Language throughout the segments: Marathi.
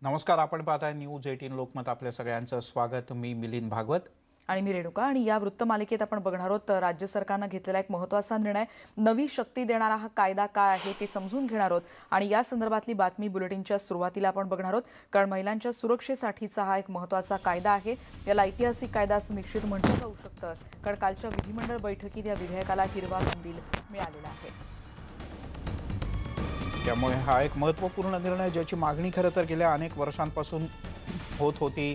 नमस्कार. आपण पाहताय न्यूज 18 लोकमत. आपल्या सगळ्यांचं स्वागत. मी मिलिंद भागवत आणि मी रेणुका. आणि या वृत्तमालिकेत आपण बघणार आहोत राज्य सरकारने घेतलेला एक महत्त्वाचा निर्णय, नवी शक्ती देणारा हा कायदा काय आहे ते समजून घेणार आहोत. आणि या संदर्भातली बातमी बुलेटिनच्या सुरुवातीला आपण बघणार आहोत, कारण महिलांच्या सुरक्षेसाठीचा हा एक महत्त्वाचा कायदा आहे. याला ऐतिहासिक कायदा असं निश्चित म्हटलं जाऊ शकतं, कारण कालच्या विधिमंडळ बैठकीत या विधेयकाला हिरवा कंदील मिळालेला आहे. त्यामुळे हा एक महत्त्वपूर्ण निर्णय, ज्याची मागणी खरं तर गेल्या अनेक वर्षांपासून होत होती.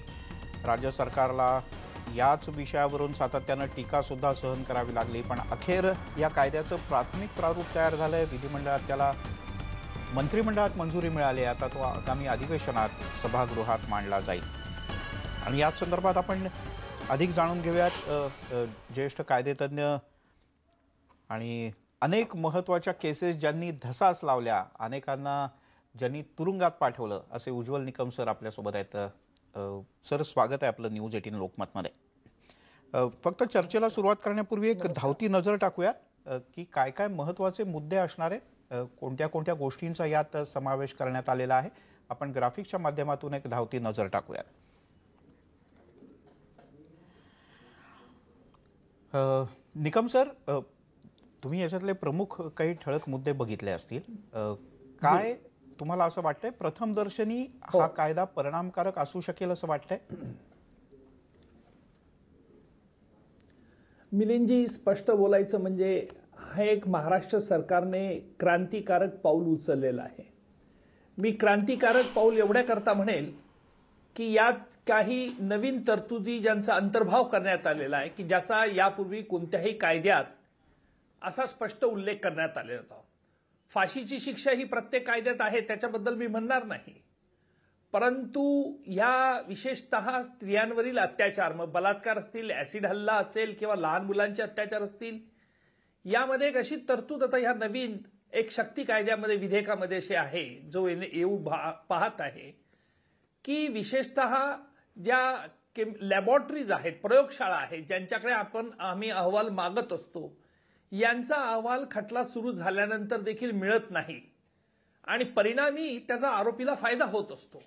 राज्य सरकारला याच विषयावरून सातत्यानं टीका सुद्धा सहन करावी लागली, पण अखेर या कायद्याचं प्राथमिक प्रारूप तयार झालंय. विधिमंडळात त्याला मंत्रिमंडळात मंजुरी मिळाली. आता तो आगामी अधिवेशनात सभागृहात मांडला जाईल. आणि याच संदर्भात आपण अधिक जाणून घेऊयात. ज्येष्ठ कायदेतज्ञ आणि अनेक महत्त्वाच्या केसेस ज्यांनी धसास लावल्या, अनेकांना ज्यांनी तुरुंगात पाठवलं, असे उज्ज्वल निकम सर आपल्यासोबत आहेत. सर, स्वागत आहे आपलं न्यूज 18 लोकमतमध्ये. फक्त चर्चेला सुरुवात करण्यापूर्वी एक धावती नजर टाकूया की काय काय महत्त्वाचे मुद्दे असणार आहेत, कोणत्या कोणत्या गोष्टींचा यात समावेश करण्यात आलेला आहे. आपण ग्राफिक्सच्या माध्यमातून एक धावती नजर टाकूया. निकम सर, तुम्ही याच्यातले प्रमुख काही ठळक मुद्दे बघितले असतील. काय तुम्हाला असं वाटतंय प्रथमदर्शनी हा कायदा परिणामकारक असू शकेल असं वाटतंय? मिलिंदजी, स्पष्ट बोलायचं म्हणजे हा एक महाराष्ट्र सरकारने क्रांतिकारक पाऊल उचललेलं आहे. मी क्रांतिकारक पाऊल एवढ्याकरता म्हणेल की यात काही नवीन तरतुदी ज्यांचा अंतर्भाव करण्यात आलेला आहे, की ज्याचा यापूर्वी कोणत्याही कायद्यात असा स्पष्ट उल्लेख करण्यात आलेला होता. फाशीची शिक्षा ही प्रत्येक कायद्यात आहे, त्याच्याबद्दल मी म्हणणार नाही. परंतु या विशेषतः स्त्रियांवरील अत्याचार, मग बलात्कार असतील, ऍसिड हल्ला असेल किंवा लहान मुलांचे अत्याचार असतील, यामध्ये एक अशी तरतूद आता ह्या नवीन एक शक्ती कायद्यामध्ये, विधेयकामध्ये अशी आहे, जो येऊ पाहत आहे की विशेषतः ज्या लॅबॉरेटरीज आहेत, प्रयोगशाळा आहेत, ज्यांच्याकडे आम्ही अहवाल मागत असतो, यांचा अहवाल खटला सुरू झाल्यानंतर देखील मिळत नाही आणि परिणामी त्याचा आरोपीला फायदा होत असतो.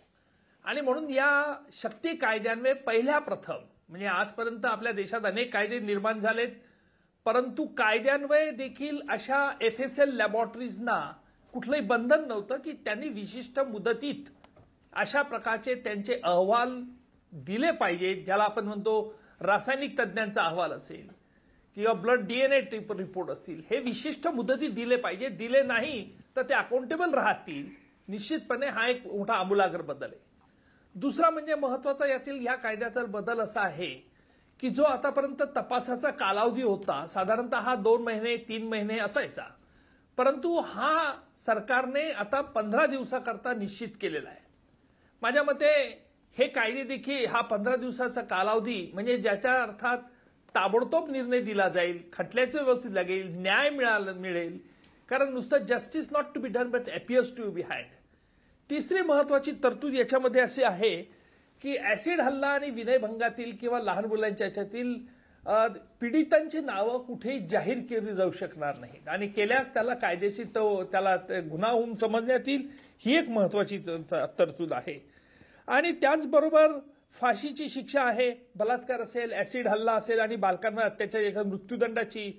आणि म्हणून या शक्ती कायद्यान्वये पहिल्या प्रथम, म्हणजे आजपर्यंत आपल्या देशात अनेक कायदे निर्माण झालेत, परंतु कायद्यान्वये देखील अशा FSL लॅबॉरेटरीजना कुठलंही बंधन नव्हतं की त्यांनी विशिष्ट मुदतीत अशा प्रकारचे त्यांचे अहवाल दिले पाहिजेत. ज्याला आपण म्हणतो रासायनिक तज्ज्ञांचा अहवाल असेल किंवा ब्लड DNA रिपोर्ट असतील, हे विशिष्ट मुदतीत दिले पाहिजे. दिले नाही तर ते अकाउंटेबल राहतील. निश्चितपणे हा एक मोठा आमूलाग्र बदल आहे. दुसरा म्हणजे महत्वाचा यातील या कायद्याचा बदल असा आहे की जो आतापर्यंत तपासाचा कालावधी होता, साधारणतः 2 महिने 3 महिने असायचा, परंतु हा सरकारने आता 15 दिवसाकरता निश्चित केलेला आहे. माझ्या मते हे कायदे देखील हा 15 दिवसाचा कालावधी, म्हणजे ज्याच्या अर्थात ताबडतोब निर्णय दिला जाईल, खटल्याचं व्यवस्थित लागेल, न्याय मिळेल, कारण नुसतं justice not to be done but appears to be behind. तिसरी महत्वाची तरतूद याच्यामध्ये अशी आहे की ऍसिड हल्ला आणि विनयभंगातील किंवा लहान मुलांच्या याच्यातील पीडितांची नावं कुठेही जाहीर केली जाऊ शकणार नाहीत आणि केल्यास त्याला कायदेशीर त्याला गुन्हा होऊन समजण्यात येईल. ही एक महत्वाची तरतूद आहे. आणि त्याचबरोबर फाशीची शिक्षा आहे, बलात्कार असेल, ऍसिड हल्ला असेल आणि बालकांना अत्याचार एका मृत्यूदंडाची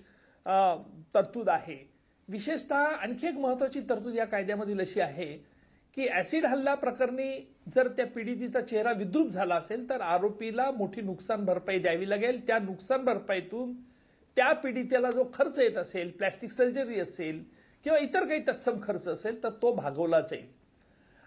तरतूद आहे. विशेषतः आणखी एक महत्वाची तरतूद या कायद्यामधील अशी आहे की ऍसिड हल्ला प्रकरणी जर त्या पीडितेचा चेहरा विद्रूप झाला असेल तर आरोपीला मोठी नुकसान भरपाई द्यावी लागेल. त्या नुकसान भरपाईतून त्या पीडितेला जो खर्च येत असेल, प्लॅस्टिक सर्जरी असेल किंवा इतर काही तत्सम खर्च असेल, तर तो भागवला जाईल.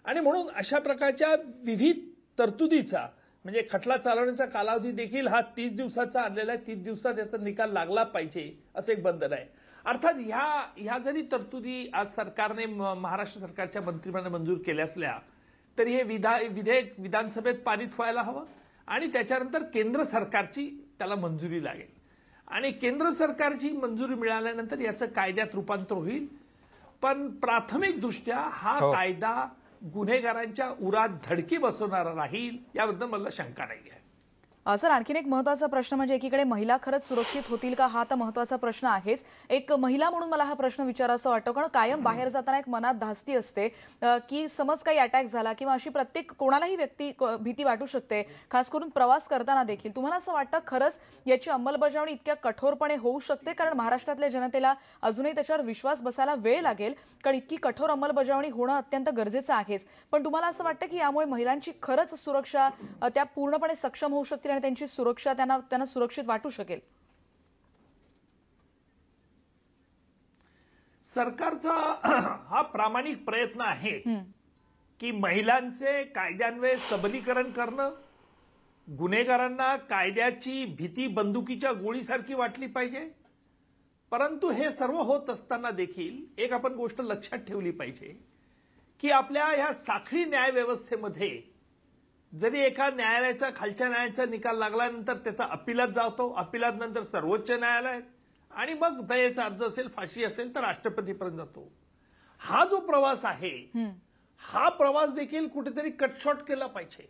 आणि म्हणून अशा प्रकारच्या विविध तरतुदीचा, म्हणजे खटला चालवण्याचा कालावधी देखील हा 30 दिवसाचा आणलेला आहे. 30 दिवसात याचा निकाल लागला पाहिजे असं एक बंधन आहे. अर्थात ह्या जरी तरतुदी आज सरकारने, महाराष्ट्र सरकारच्या मंत्रिमंडळाने मंजूर केल्या असल्या तरी हे विधेयक विधानसभेत पारित व्हायला हवं आणि त्याच्यानंतर केंद्र सरकारची त्याला मंजुरी लागेल आणि केंद्र सरकारची मंजुरी मिळाल्यानंतर याचं कायद्यात रूपांतर होईल. पण प्राथमिक दृष्ट्या हा कायदा गुन्हेगारांच्या उरात धडकी बसवणारा राहील याबद्दल मला शंका नाही आहे. सर, आणखीन एक महत्त्वाचा प्रश्न म्हणजे एकीकडे महिला खरंच सुरक्षित होतील का, हा तर महत्त्वाचा प्रश्न आहेच. एक महिला म्हणून मला हा प्रश्न विचारायचा वाटतो, कारण कायम बाहेर जाताना एक मनात धास्ती असते की समज काही अटॅक झाला किंवा अशी प्रत्येक कोणालाही भीती वाटू शकते, खास करून प्रवास करताना देखील. तुम्हाला असं वाटतं खरंच याची अंमलबजावणी इतक्या कठोरपणे होऊ शकते? कारण महाराष्ट्रातल्या जनतेला अजूनही त्याच्यावर विश्वास बसायला वेळ लागेल, कारण इतकी कठोर अंमलबजावणी होणं अत्यंत गरजेचं आहेच. पण तुम्हाला असं वाटतं की यामुळे महिलांची खरंच सुरक्षा त्या पूर्णपणे सक्षम होऊ शकतील आणि त्यांची सुरक्षा त्यांना सुरक्षित वाटू शकेल? सरकारचा हा प्रामाणिक प्रयत्न आहे की महिलांचे कायद्यान्वये सबलीकरण करणं, गुन्हेगारांना कायद्याची भीती बंदुकीच्या गोळीसारखी वाटली पाहिजे. परंतु हे सर्व होत असताना देखील एक आपण गोष्ट लक्षात ठेवली पाहिजे की आपल्या ह्या साखळी न्याय व्यवस्थेमध्ये जरी एका न्यायालयाचा खालच्या न्यायालयाचा निकाल लागल्यानंतर त्याचा अपिलात जातो, अपिलात नंतर सर्वोच्च न्यायालयात आणि मग दयेचा अर्ज असेल, फाशी असेल तर राष्ट्रपतीपर्यंत जातो. हा जो प्रवास आहे हा प्रवास देखील कुठेतरी कटशॉट केला पाहिजे.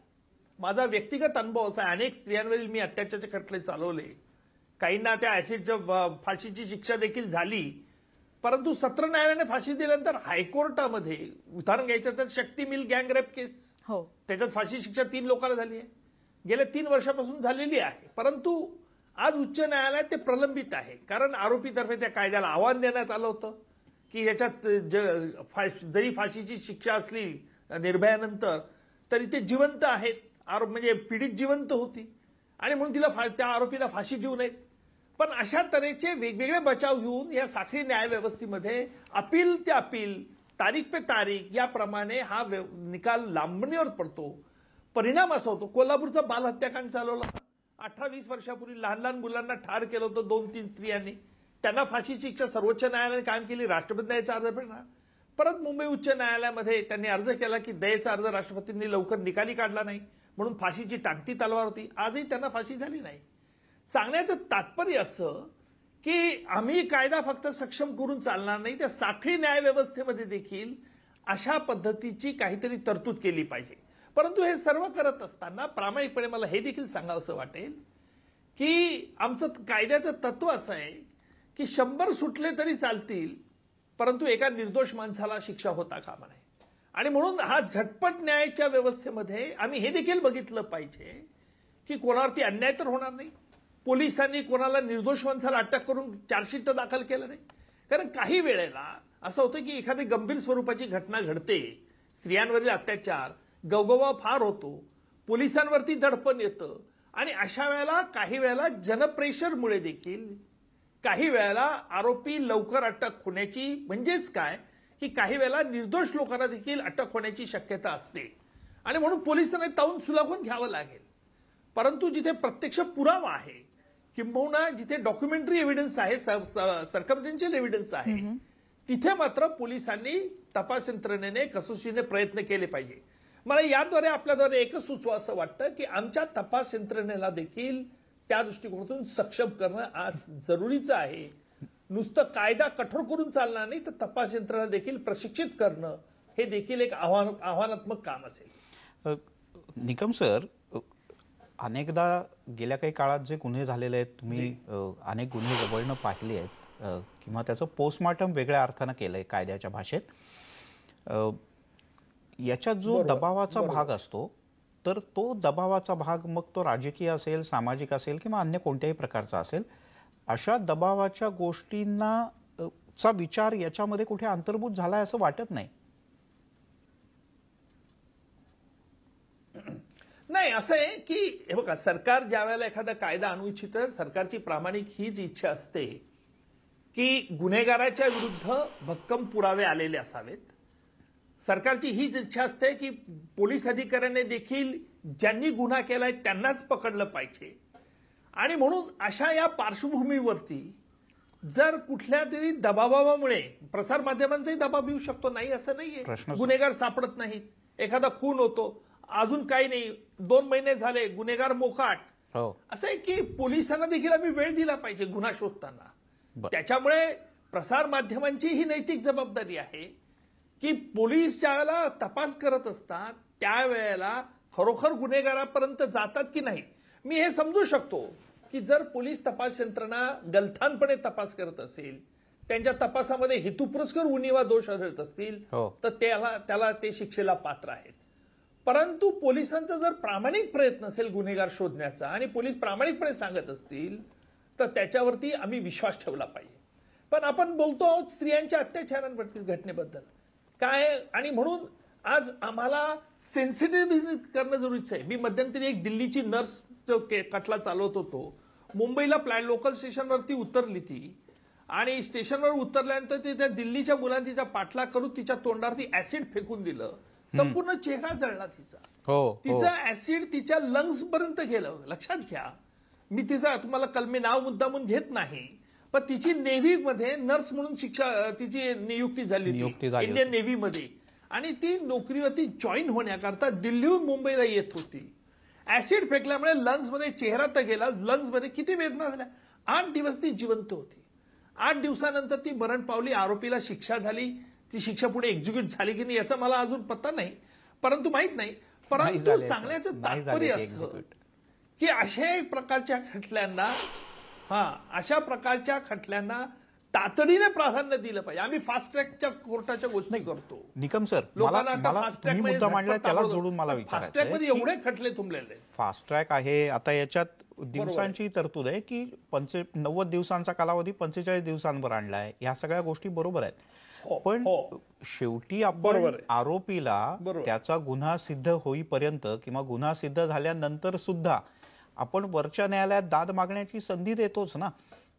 माझा व्यक्तिगत अनुभव असा आहे, अनेक स्त्रियांवरील मी अत्याचाराचे खटले चालवले, काहींना त्या ऍसिडच्या फाशीची शिक्षा देखील झाली. परंतु सत्र न्यायालयाने फाशी दिल्यानंतर हायकोर्टामध्ये उदाहरण घ्यायचं तर शक्ती मिल गँग रेप केस, त्याच्यात फाशी शिक्षा 3 लोकांना झाली आहे, गेल्या 3 वर्षापासून झालेली आहे. परंतु आज उच्च न्यायालयात ते प्रलंबित आहे, कारण आरोपीतर्फे त्या कायद्याला आव्हान देण्यात आलं होतं की याच्यात जरी फाशीची शिक्षा असली निर्भयानंतर तरी ते जिवंत आहेत, म्हणजे पीडित जिवंत होती आणि म्हणून तिला त्या आरोपीला फाशी देऊ नये. पण अशा तऱ्हेचे वेगवेगळे बचाव घेऊन या साखळी न्याय व्यवस्थेमध्ये अपील ते अपील, तारीख पे तारीख याप्रमाणे हा निकाल लांबणीवर पडतो. परिणाम असा होतो, कोल्हापूरचा बाल हत्याकांड चालवला, 18-20 वर्षापूर्वी लहान लहान मुलांना ठार केलं होतं 2-3 स्त्रियांनी, त्यांना फाशीची शिक्षा सर्वोच्च न्यायालयाने कायम केली, राष्ट्रपती दयेचा अर्ज फेडला. परत मुंबई उच्च न्यायालयामध्ये त्यांनी अर्ज केला की दयेचा अर्ज राष्ट्रपतींनी लवकर निकाली काढला नाही म्हणून फाशीची टांगती तलवार होती, आजही त्यांना फाशी झाली नाही. सांगण्याचं तात्पर्य असं की आम्ही कायदा फक्त सक्षम करून चालणार नाही, त्या साखळी न्याय व्यवस्थेमध्ये देखील अशा पद्धतीची काहीतरी तरतूद केली पाहिजे. परंतु हे सर्व करत असताना प्रामाणिकपणे मला हे देखील सांगावंसं वाटेल की आमचं कायद्याचं तत्व असं आहे की 100 सुटले तरी चालतील, परंतु एका निर्दोष माणसाला शिक्षा होता कामा नये. आणि म्हणून हा झटपट न्यायाच्या व्यवस्थेमध्ये आम्ही हे देखील बघितलं पाहिजे की कोणावरती अन्याय तर होणार नाही. पोलिसांनी कोणाला निर्दोष माणसाला अटक करून चार्जशीट दाखल केलं नाही, कारण काही वेळेला असं होतं की एखादी गंभीर स्वरूपाची घटना घडते, स्त्रियांवरील अत्याचार, गवगवा फार होतो, पोलिसांवरती दडपण येतं आणि अशा वेळेला काही वेळेला जनप्रेशरमुळे देखील काही वेळेला आरोपी लवकर अटक होण्याची, म्हणजेच काय की काही वेळेला निर्दोष लोकांना देखील अटक होण्याची शक्यता असते आणि म्हणून पोलिसांना ताऊन सुलाखून घ्यावं लागेल. परंतु जिथे प्रत्यक्ष पुरावा आहे किंबहुना जिथे डॉक्युमेंटरी एव्हिडन्स आहे, सर्कमस्टन्शियल एव्हिडन्स आहे, तिथे मात्र पोलिसांनी तपास यंत्रणेने कसोशीने प्रयत्न केले पाहिजे. मला याद्वारे आपल्याद्वारे एकच सुचवा असं वाटतं की आमच्या तपास यंत्रणेला देखील त्या दृष्टिकोनातून सक्षम करणं आज जरुरीचं आहे. नुसतं कायदा कठोर करून चालणार नाही, तर तपास यंत्रणा देखील प्रशिक्षित करणं हे देखील एक आव्हानात्मक काम असेल. निकम सर, अनेकदा गेल्या काही काळात जे गुन्हे झालेले आहेत, तुम्ही अनेक गुन्हे जवळनं पाहिले आहेत किंवा त्याचं पोस्टमॉर्टम वेगळ्या अर्थानं केलंय कायद्याच्या भाषेत. याच्यात जो दबावाचा भाग असतो, तर तो दबावाचा भाग मग तो राजकीय असेल, सामाजिक असेल किंवा अन्य कोणत्याही प्रकारचा असेल, अशा दबावाच्या गोष्टींना चा विचार याच्यामध्ये कुठे अंतर्भूत झालाय असं वाटत नाही. नाही, असं आहे की हे बघा, सरकार ज्या वेळेला एखादा कायदा आणू इच्छितं, सरकारची प्रामाणिक हीच इच्छा असते की गुन्हेगाराच्या विरुद्ध भक्कम पुरावे आलेले असावेत. सरकारची हीच इच्छा असते की पोलीस अधिकाऱ्यांनी देखील ज्यांनी गुन्हा केलाय त्यांनाच पकडलं पाहिजे. आणि म्हणून अशा या पार्श्वभूमीवरती जर कुठल्या तरी दबावामुळे प्रसारमाध्यमांचाही दबाव येऊ शकतो, नाही असं नाहीये, गुन्हेगार सापडत नाहीत, एखादा खून होतो, अजून काही नाही, 2 महिने झाले, गुन्हेगार मोकाट, असं आहे की पोलिसांना देखील आम्ही वेळ दिला पाहिजे गुन्हा शोधताना. त्याच्यामुळे प्रसार माध्यमांची ही नैतिक जबाबदारी आहे की पोलीस ज्यावेळेला तपास करत असतात त्यावेळेला खरोखर गुन्हेगारापर्यंत जातात की नाही. मी हे समजू शकतो की जर पोलीस तपास यंत्रणा गलथानपणे तपास करत असेल, त्यांच्या तपासामध्ये हेतुपुरस्कर उणीवा दोष आढळत असतील तर त्याला ते शिक्षेला पात्र आहेत. परंतु पोलिसांचा जर प्रामाणिक प्रयत्न असेल गुन्हेगार शोधण्याचा आणि पोलीस प्रामाणिकपणे सांगत असतील तर त्याच्यावरती आम्ही विश्वास ठेवला पाहिजे. पण आपण बोलतो आहोत स्त्रियांच्या अत्याचारांवरती घटनेबद्दल काय, आणि म्हणून आज आम्हाला सेन्सिटिव्ह करणं जरुरीचं आहे. मी मध्यंतरी एक दिल्लीची नर्स खटला चालवत होतो. मुंबईला लोकल स्टेशनवरती उतरली ती आणि स्टेशनवर उतरल्यानंतर त्या दिल्लीच्या मुलांनी तिचा पाठलाग करून तिच्या तोंडावरती ऍसिड फेकून दिलं. संपूर्ण चेहरा जळला तिचा. तिचा ऍसिड तिच्या लंग्स पर्यंत गेलं. लक्षात घ्या, मी तिचा तुम्हाला कलमी नाव मुद्दामून घेत नाही, पण तिची नेव्ही मध्ये नर्स म्हणून तिची नियुक्ती झाली इंडियन नेव्ही मध्ये, आणि ती नोकरीवरती जॉईन होण्याकरता दिल्लीहून मुंबईला येत होती. ऍसिड फेकल्यामुळे लंग्स मध्ये चेहरा तर गेला, लंग्स मध्ये किती वेदना झाल्या. 8 दिवस ती जिवंत होती. 8 दिवसानंतर ती मरण पावली. आरोपीला शिक्षा झाली. ती शिक्षा पुढे एक्झिक्यूट झाली की नाही याचा मला अजून पत्ता नाही, परंतु माहित नाही. परंतु सांगण्याचं तात्पर्य असं की अशा प्रकारच्या खटल्यांना तातडीने प्राधान्य दिलं पाहिजे. आम्ही फास्ट ट्रॅकच्या कोर्टाच्या गोष्टी करतो. निकम सर, मुद्दा मांडला त्याला जोडून मला विचारायचं आहे, एवढे खटले तुंबलेले. फास्ट ट्रॅक आहे, आता याच्यात दिवसांची तरतूद आहे की 90 दिवसांचा कालावधी 45 दिवसांवर आणलाय. ह्या सगळ्या गोष्टी बरोबर आहेत, पण शेवटी आपण आरोपीला त्याचा गुन्हा सिद्ध होईपर्यंत किंवा गुन्हा सिद्ध झाल्यानंतर सुद्धा आपण वरच्या न्यायालयात दाद मागण्याची संधी देतोच ना.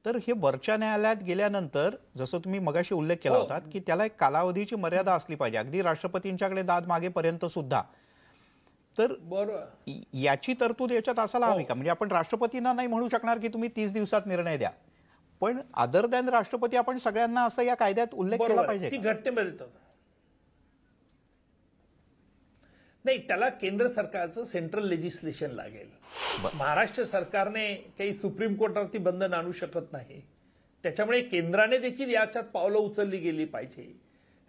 तर हे वरच्या न्यायालयात गेल्यानंतर जसं तुम्ही मगाशी उल्लेख केला होता की त्याला एक कालावधीची मर्यादा असली पाहिजे, अगदी राष्ट्रपतींच्याकडे दाद मागेपर्यंत सुद्धा. तर याची तरतूद याच्यात असायला हवी का? म्हणजे आपण राष्ट्रपतींना नाही म्हणू शकणार की तुम्ही 30 दिवसात निर्णय द्या, पण अदर दॅन राष्ट्रपती आपण सगळ्यांना असं या कायद्यात उल्लेख केला पाहिजे. ती घटनेमध्ये नाही, त्याला केंद्र सरकारचं सेंट्रल लेजिस्लेशन लागेल. महाराष्ट्र सरकारने काही सुप्रीम कोर्टावरती बंधन आणू शकत नाही. त्याच्यामुळे केंद्राने देखील याच्यात पावलं उचलली गेली पाहिजे.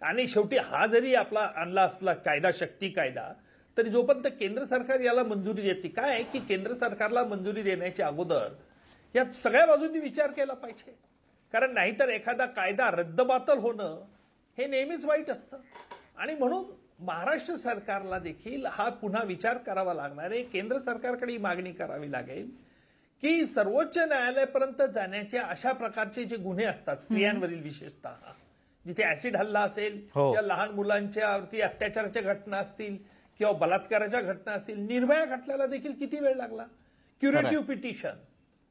आणि शेवटी हा जरी आपला आणला असला कायदा, शक्ती कायदा, तरी जोपर्यंत केंद्र सरकार याला मंजुरी देते, काय आहे की केंद्र सरकारला मंजुरी देण्याच्या अगोदर या सगळ्या बाजूंनी विचार केला पाहिजे. कारण नाहीतर एखादा कायदा रद्दबातल होणं हे नेहमीच वाईट असतं. आणि म्हणून महाराष्ट्र सरकारला देखील हा पुन्हा विचार करावा लागणार आहे. केंद्र सरकारकडे ही मागणी करावी लागेल की सर्वोच्च न्यायालयापर्यंत जाण्याच्या अशा प्रकारचे जे गुन्हे असतात स्त्रियांवरील, विशेषतः जिथे ऍसिड हल्ला असेल किंवा लहान मुलांच्यावरती अत्याचाराच्या घटना असतील किंवा बलात्काराच्या घटना असतील, निर्भया खटल्याला देखील किती वेळ लागला. क्युरेटिव्ह पिटिशन,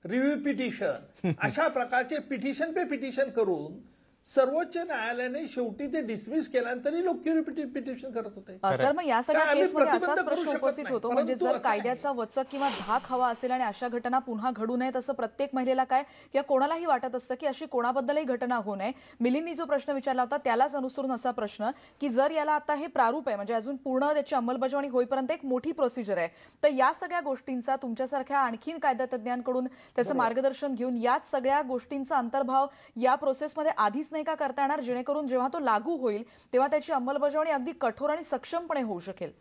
रिव्ह्यू पिटिशन, अशा प्रकारचे पिटिशन पे पिटिशन करून सर्वोच्च न्यायालयाने शेवटी ते डिसमिस केल्यानंतरही लोक क्युरेटिव्ह पिटिशन करत होते. सर, मग या सगळ्या केसमध्ये असाच प्रश्न उपस्थित होतो, म्हणजे जर कायद्याचा वचक किंवा धाक हवा असेल आणि अशा घटना पुन्हा घडू नयेत असं प्रत्येक महिलेला काय किंवा कोणालाही वाटत असतं की अशी कोणाबद्दलही घटना होऊ नये. मिलिंदनी जो प्रश्न विचारला होता त्यालाच अनुसरून असा प्रश्न की जर याला आता हे प्रारूप आहे, म्हणजे अजून पूर्ण त्याची अंमलबजावणी होईपर्यंत एक मोठी प्रोसिजर आहे, तर या सगळ्या गोष्टींचा तुमच्यासारख्या आणखीन कायदातज्ञांकडून त्याचं मार्गदर्शन घेऊन याच सगळ्या गोष्टींचा अंतर्भाव या प्रोसेसमध्ये आधीच नाही का करता येणार, जेणेकरून जेव्हा तो लागू होईल तेव्हा त्याची अंमलबजावणी अगदी कठोर आणि सक्षमपणे होऊ शकेल?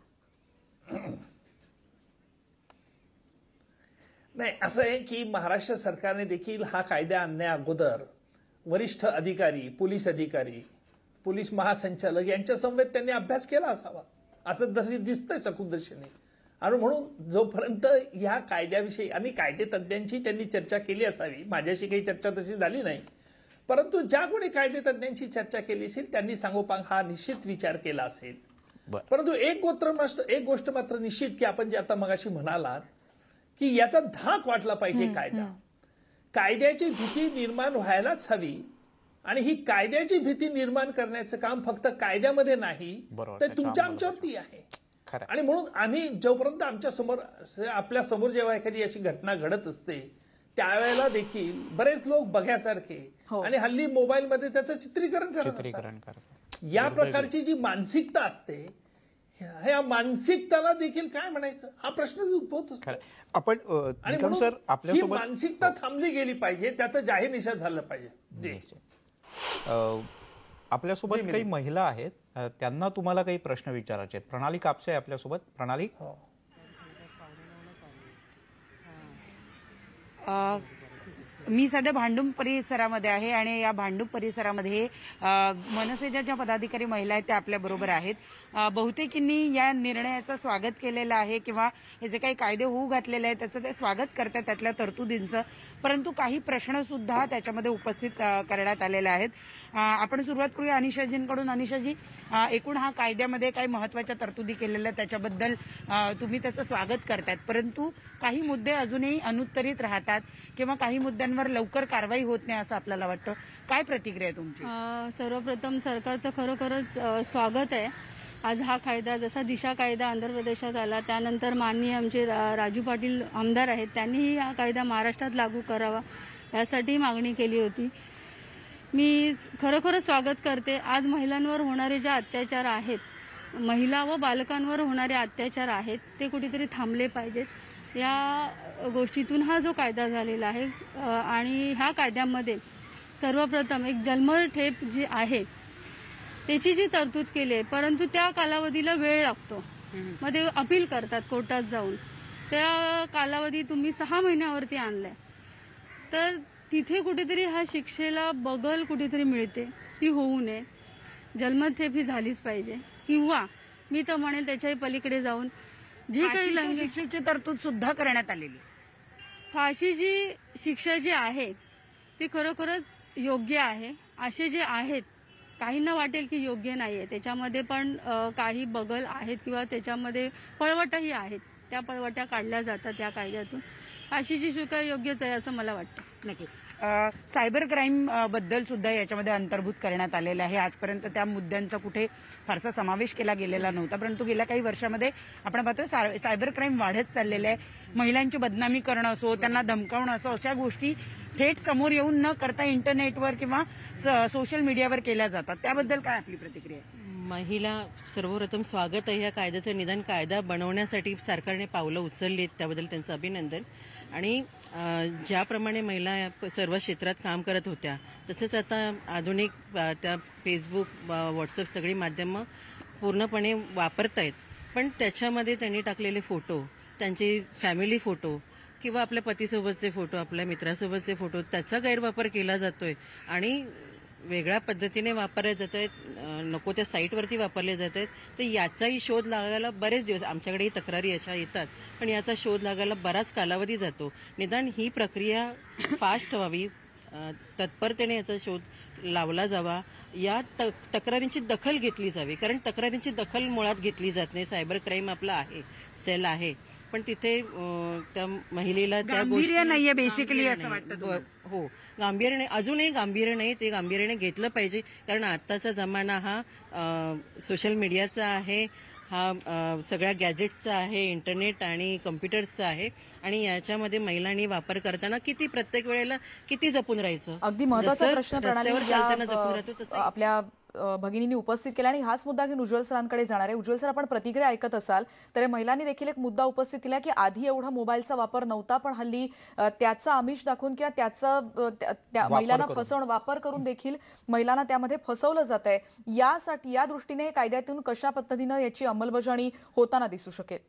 नाही, असं आहे की महाराष्ट्र सरकारने देखील हा कायदा आणण्या अगोदर वरिष्ठ अधिकारी, पोलीस महासंचालक यांच्या समवेत त्यांनी अभ्यास केला असावा, असं दिसतंय सकुदर्शनी. आणि म्हणून जोपर्यंत या कायद्याविषयी आणि कायदे तज्ञांची त्यांनी चर्चा केली असावी, माझ्याशी काही चर्चा तशी झाली नाही, परंतु ज्या कोणी कायदे तज्ञांची चर्चा केली असेल त्यांनी सांगोपांग हा निश्चित विचार केला असेल. परंतु एक गोष्ट मात्र निश्चित की आपण जे आता मगाशी म्हणालात की याचा धाक वाटला पाहिजे. कायद्याची भीती निर्माण व्हायलाच हवी, आणि ही कायद्याची भीती निर्माण करण्याचं काम फक्त कायद्यामध्ये नाही तर तुमच्या आमच्यावरती आहे. आणि म्हणून आम्ही जोपर्यंत आपल्या समोर जेव्हा एखादी अशी घटना घडत असते त्यावेळेला देखील बरेच लोक बघ्यासारखे आणि हल्ली मोबाईल मध्ये त्याचं चित्रीकरण करतात. या प्रकारची जी मानसिकता असते, ह्या मानसिकताला देखील काय म्हणायचं हा प्रश्न उद्भवत असतो. आपण ही मानसिकता थांबली गेली पाहिजे, त्याचा जाहीर निषेध झाला पाहिजे. आपल्यासोबत काही महिला आहेत, त्यांना तुम्हाला काही प्रश्न विचारायचे आहेत. प्रणाली कापसे आपल्यासोबत. प्रणाली, मी सध्या भांडूप परिसरामध्ये आहे आणि या भांडूप परिसरामध्ये मनसेच्या ज्या पदाधिकारी महिला आहेत त्या आपल्या बरोबर आहेत. बहुतेकींनी या निर्णयाचं स्वागत केलेलं आहे किंवा हे जे काही कायदे होऊ घातलेले आहेत त्याचं ते स्वागत करतात त्यातल्या तरतुदींचं, परंतु काही प्रश्न सुद्धा त्याच्यामध्ये उपस्थित करण्यात आलेले आहेत. आपण सुरुवात करूया अनिशाजींकडून. अनिशाजी, एकूण हा कायद्यामध्ये काही महत्वाच्या तरतुदी केलेल्या त्याच्याबद्दल तुम्ही त्याचं स्वागत करतायत, परंतु काही मुद्दे अजूनही अनुत्तरित राहतात किंवा काही मुद्द्यांवर लवकर कारवाई होत नाही असं आपल्याला वाटतं. काय प्रतिक्रिया आहे तुमची? सर्वप्रथम सरकारचं खरोखरच स्वागत आहे. आज हा कायदा, जसा दिशा कायदा आंध्र प्रदेशात आला त्यानंतर माननीय आमचे राजू पाटील आमदार आहेत, त्यांनीही हा कायदा महाराष्ट्रात लागू करावा यासाठी मागणी केली होती. मी खरोखरच स्वागत करते. आज महिलांवर होणारे जे अत्याचार आहेत, महिला व बालकांवर होणारे अत्याचार आहेत, ते कुठेतरी थांबले पाहिजेत. या गोष्टीतून हा जो कायदा झालेला आहे आणि ह्या कायद्यामध्ये सर्वप्रथम एक जन्मठेप जी आहे त्याची जी तरतूद केली आहे, परंतु त्या कालावधीला वेळ लागतो. मग ते अपील करतात कोर्टात जाऊन. त्या कालावधी तुम्ही 6 महिन्यावरती आणलाय, तर तिथे कुठेतरी हा शिक्षेला बगल कुठेतरी मिळते, ती होऊ नये. जन्मठेप ही झालीच पाहिजे, किंवा मी तर म्हणेल त्याच्याही पलीकडे जाऊन जी काही शिक्षेची तरतूद सुद्धा करण्यात आलेली. फाशीची शिक्षा जी आहे ती खरोखरच योग्य आहे. असे जे आहेत, काहींना वाटेल की योग्य नाहीये, त्याच्यामध्ये पण काही बगल आहेत किंवा त्याच्यामध्ये पळवटाही आहेत, त्या पळवट्या काढल्या जातात या कायद्यातून. फाशीची शिक्षा योग्यच आहे असं मला वाटतं. नक्की. सायबर क्राईम बद्दल सुद्धा याच्यामध्ये अंतर्भूत करण्यात आलेलं आहे. आजपर्यंत त्या मुद्द्यांचा कुठे फारसा समावेश केला गेलेला नव्हता, परंतु गेल्या काही वर्षामध्ये आपण पाहतोय सायबर क्राईम वाढत चाललेले आहे. महिलांची बदनामी करणं असो, त्यांना धमकावणं असो, अशा गोष्टी थेट समोर येऊन न करता इंटरनेटवर किंवा सोशल मीडियावर केल्या जातात. त्याबद्दल काय आपली प्रतिक्रिया आहे? महिला सर्वप्रथम स्वागत आहे या कायद्याचं. निदान कायदा बनवण्यासाठी सरकारने पावलं उचलली, त्याबद्दल त्यांचं अभिनंदन. आणि ज्याप्रमाणे महिला सर्व क्षेत्रात काम करत होत्या, तसंच आता आधुनिक त्या फेसबुक, व्हॉट्सअप सगळी माध्यमं पूर्णपणे वापरतायत. पण त्याच्यामध्ये त्यांनी टाकलेले फोटो, त्यांची फॅमिली फोटो किंवा आपल्या पतीसोबतचे फोटो, आपल्या मित्रासोबतचे फोटो, त्याचा गैरवापर केला जातोय आणि वेगळ्या पद्धतीने वापरले जात आहेत, नको त्या साईटवरती वापरले जात आहेत. तर याचाही शोध लागायला बरेच दिवस, आमच्याकडेही तक्रारी याच्या येतात, पण याचा शोध लागायला बराच कालावधी जातो. निदान ही प्रक्रिया फास्ट व्हावी, तत्परतेने याचा शोध लावला जावा, या तक्रारींची दखल घेतली जावी. कारण तक्रारींची दखल मुळात घेतली जात नाही. सायबर क्राईम आपला आहे, सेल आहे, पण तिथे त्या महिलेला त्या गोष्टी नाहीये बेसिकली असं वाटतं. हो, गांभीर्य नाही, अजूनही गांभीर्य नाही. ते गांभीर्याने घेतलं पाहिजे, कारण आत्ताचा जमाना हा सोशल मीडियाचा आहे, हा सगळ्या गॅजेट्सचा आहे, इंटरनेट आणि कम्प्युटर्सचा आहे. आणि याच्यामध्ये महिलांनी वापर करताना किती, प्रत्येक वेळेला किती जपून राहायचं. अगदी महत्त्वाचा प्रश्न रस्त्यावर चालताना जपून राहतो तसं आपल्या भगिनींनी उपस्थित केला. आणि हाच मुद्दा घेऊन उज्ज्वल सरांकडे जाणार आहे. उज्ज्वल सर, आपण प्रतिक्रिया ऐकत असाल तर महिलांनी देखील एक मुद्दा उपस्थित केला की आधी एवढा मोबाईलचा वापर नव्हता, पण हल्ली त्याचा आमिष दाखवून किंवा त्याचा महिलांना वापर करून देखील महिलांना त्यामध्ये फसवलं जात आहे. यासाठी, या दृष्टीने हे कायद्यातून कशा पद्धतीनं याची अंमलबजावणी होताना दिसू शकेल?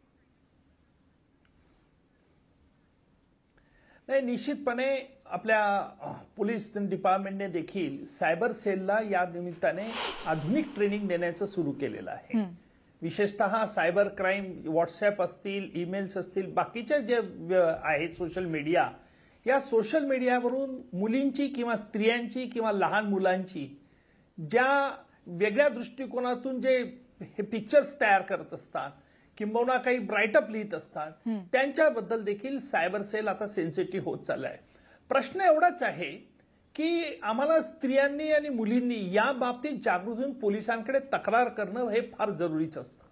नाही, निश्चितपणे आपल्या पोलीस डिपार्टमेंटने देखील सायबर सेलला या निमित्ताने आधुनिक ट्रेनिंग देण्याचं सुरू केलेलं आहे. विशेषतः सायबर क्राईम, व्हॉट्सअप असतील, ईमेल्स असतील, बाकीच्या जे आहेत सोशल मीडिया, या सोशल मीडियावरून मुलींची किंवा स्त्रियांची किंवा लहान मुलांची ज्या वेगळ्या दृष्टिकोनातून जे हे पिक्चर्स तयार करत असतात किंबहुना काही ब्राईटअप लिहित असतात, त्यांच्याबद्दल देखील सायबर सेल आता सेन्सिटिव्ह होत चाललाय. प्रश्न एवढाच आहे की आम्हाला स्त्रियांनी आणि मुलींनी या बाबतीत जागृत होऊन पोलिसांकडे तक्रार करणं हे फार जरुरीचं असतं.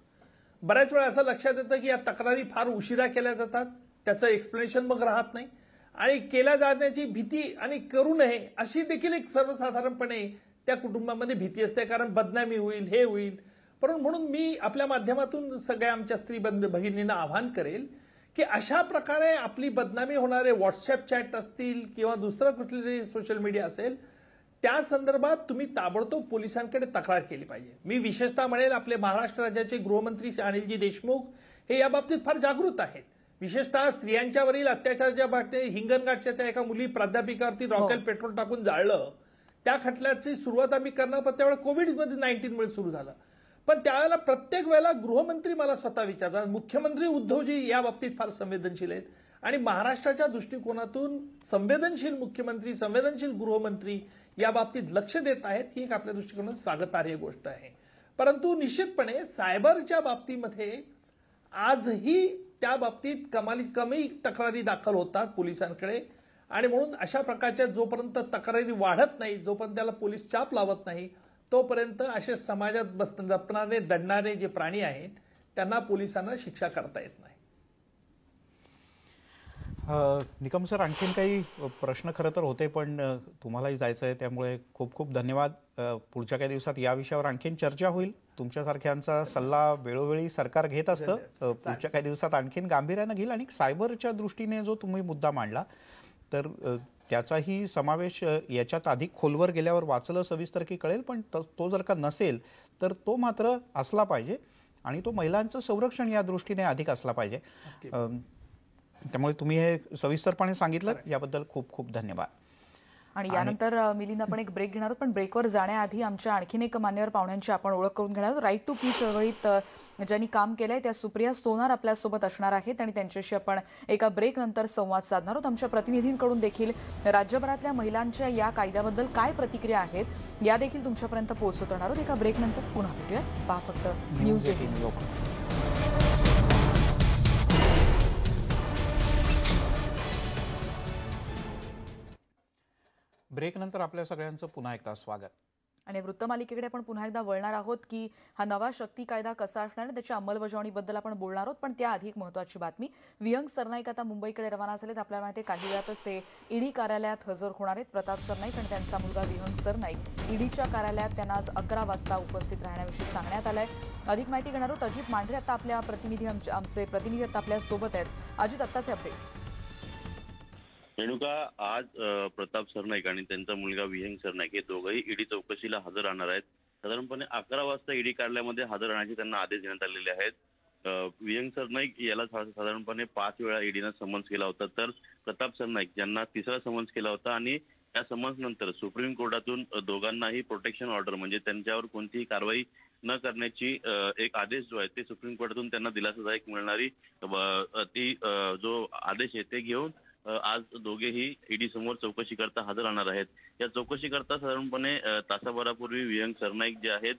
बऱ्याच वेळा असं लक्षात येतं की या तक्रारी फार उशिरा केल्या जातात, त्याचं एक्सप्लेनेशन मग राहत नाही आणि केल्या जाण्याची भीती आणि करू नये अशी देखील एक सर्वसाधारणपणे त्या कुटुंबामध्ये भीती असते, कारण बदनामी होईल, हे होईल. पण म्हणून मी आपल्या माध्यमातून सगळ्या आमच्या स्त्री भगिनींना आवाहन करेल की अशा प्रकारे आपली बदनामी होणारे व्हॉट्सअप चॅट असतील किंवा दुसरं कुठले सोशल मीडिया असेल, त्या संदर्भात तुम्ही ताबडतोब पोलिसांकडे तक्रार केली पाहिजे. मी विशेषतः म्हणेल आपले महाराष्ट्र राज्याचे गृहमंत्री अनिलजी देशमुख हे या बाबतीत फार जागृत आहेत. विशेषतः स्त्रियांच्यावरील अत्याचाराच्या बाबतीत हिंगणघाटच्या त्या एका मुली प्राध्यापिकावरती रॉकेल पेट्रोल टाकून जाळलं, त्या खटल्याची सुरुवात आम्ही करणार, पण त्यावेळेला कोविड-19 मुळे सुरू झालं. पण त्यावेळेला प्रत्येक वेळेला गृहमंत्री मला स्वतः विचारतात, मुख्यमंत्री उद्धवजी या बाबतीत फार संवेदनशील आहेत आणि महाराष्ट्राच्या दृष्टिकोनातून संवेदनशील मुख्यमंत्री, संवेदनशील गृहमंत्री या बाबतीत लक्ष देत आहेत, ही एक आपल्या दृष्टिकोनातून स्वागतार्ह गोष्ट आहे. परंतु निश्चितपणे सायबरच्या बाबतीमध्ये आजही त्या बाबतीत कमी तक्रारी दाखल होतात पोलिसांकडे आणि म्हणून अशा प्रकारच्या जोपर्यंत तक्रारी वाढत नाही, जोपर्यंत त्याला पोलीस चाप लावत नाही, तोपर्यंत असे समाजात जपणारे दडणारे जे प्राणी आहेत त्यांना पोलिसांना शिक्षा करता येत नाही. निकम सर, आणखीन काही प्रश्न खरं तर होते, पण तुम्हालाही जायचं आहे, त्यामुळे खूप खूप धन्यवाद. पुढच्या काही दिवसात या विषयावर आणखीन चर्चा होईल. तुमच्यासारख्यांचा सल्ला वेळोवेळी सरकार घेत असतं. पुढच्या काही दिवसात आणखीन गांभीर्यानं घेईल. आणि सायबरच्या दृष्टीने जो तुम्ही मुद्दा मांडला, तर त्याचाही समावेश याच्यात अधिक खोलवर गेल्यावर वाचलं सविस्तर की कळेल, पण तो जर का नसेल तर तो मात्र असला पाहिजे आणि तो महिलांचं संरक्षण या दृष्टीने अधिक असला पाहिजे. त्यामुळे तुम्ही हे सविस्तरपणे सांगितलं, याबद्दल खूप खूप धन्यवाद. आणि यानंतर मिलिंद आपण एक ब्रेक घेणार आहोत, पण ब्रेकवर जाण्याआधी आमच्या आणखीन एक मान्यवर पाहुण्यांची आपण ओळख करून घेणार आहोत. राईट टू पी चळवळीत ज्यांनी काम केलंय त्या सुप्रिया सोनार आपल्यासोबत असणार आहेत आणि त्यांच्याशी आपण एका ब्रेक नंतर संवाद साधणार आहोत. आमच्या प्रतिनिधींकडून देखील राज्यभरातल्या महिलांच्या या कायद्याबद्दल काय प्रतिक्रिया आहेत या देखील तुमच्यापर्यंत पोहोचवत राहणार आहोत. एका ब्रेक नंतर पुन्हा भेटूया. पहा फक्त न्यूज 18. ब्रेक नंतर आपल्या सगळ्यांचं पुन्हा एकदा स्वागत. आणि वृत्तमालिकेकडे आपण पुन्हा एकदा वळणार आहोत की हा नवा शक्ती कायदा कसा असणार आहे, त्याच्या अंमलबजावणीबद्दल आपण बोलणार आहोत. पण त्याआधी एक महत्त्वाची बातमी, विहंग सरनाईक आता मुंबईकडे रवाना झालेत. आपल्याला माहिती आहे काही वेळातच ते ईडी कार्यालयात हजर होणार आहेत. प्रताप सरनाईक आणि त्यांचा मुलगा विहंग सरनाईक ईडीच्या कार्यालयात त्यांना आज 11 वाजता उपस्थित राहण्याविषयी सांगण्यात आलंय. अधिक माहिती घेणार आहोत. अजित मांढरे आता आपल्या आमचे प्रतिनिधी आता आपल्या सोबत आहेत. अजित, आत्ताचे अपडेट्स. रेणुका, आज प्रताप सरनाईक आणि त्यांचा मुलगा विहंग सरनाईक हे दोघंही ईडी चौकशीला हजर राहणार आहेत. साधारणपणे 11 वाजता ईडी कार्यालयामध्ये हजर राहण्याचे त्यांना आदेश देण्यात आलेले आहेत. विहंग सरनाईक याला साधारणपणे 5 वेळा ईडीनं समन्स केला होता, तर प्रताप सरनाईक यांना 3रा समन्स केला होता. आणि या समन्स नंतर सुप्रीम कोर्टातून दोघांनाही प्रोटेक्शन ऑर्डर म्हणजे त्यांच्यावर कोणतीही कारवाई न करण्याची एक आदेश जो आहे ते सुप्रीम कोर्टातून त्यांना दिलासादायक मिळणारी ती जो आदेश आहे ते घेऊन आज दोघेही ईडी समोर चौकशी करता हजर राहणार आहेत. या चौकशी करता साधारणपणे तासाभरापूर्वी विहंग सरनाईक जे आहेत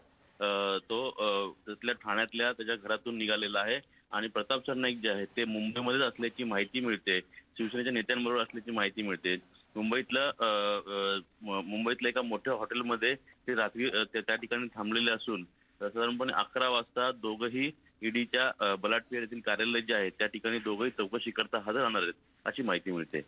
तो तिथल्या ठाण्यातल्या त्याच्या घरातून निघालेला आहे आणि प्रताप सरनाईक जे आहेत ते मुंबईमध्येच असल्याची माहिती मिळते. शिवसेनेच्या नेत्यांबरोबर असल्याची माहिती मिळते. मुंबईतल्या एका मोठ्या हॉटेलमध्ये ते रात्री त्या ठिकाणी थांबलेले असून साधारणपणे 11 वाजता दोघंही ईडीच्या बलाटपेठ येथील कार्यालय जे आहे त्या ठिकाणी दोघंही चौकशी करता हजर राहणार आहेत अशी माहिती मिळते.